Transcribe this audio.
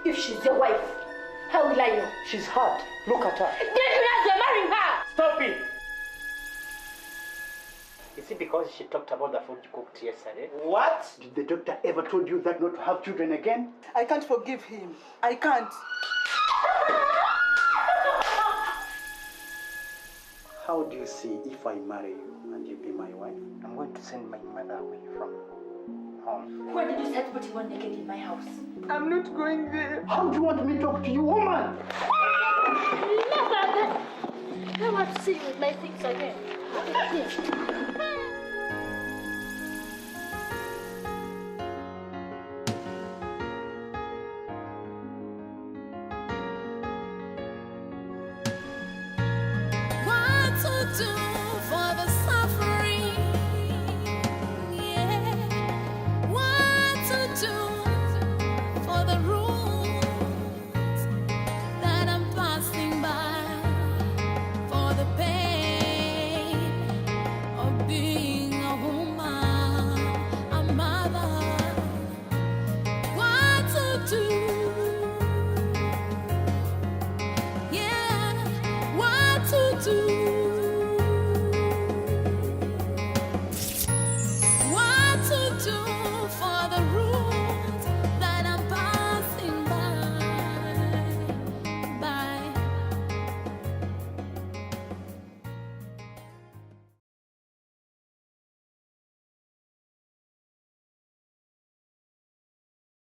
If she's your wife, how will I know? She's hurt. Look at her. Then you're marrying her! Stop it! Is it because she talked about the food you cooked yesterday? What? Did the doctor ever told you that not to have children again? I can't forgive him. I can't. How do you see if I marry you and you be my wife? I'm going to send my mother away from home. When did you start putting on naked in my house? I'm not going there. How do you want me to talk to you, woman? Never! I don't want to see you with my things again.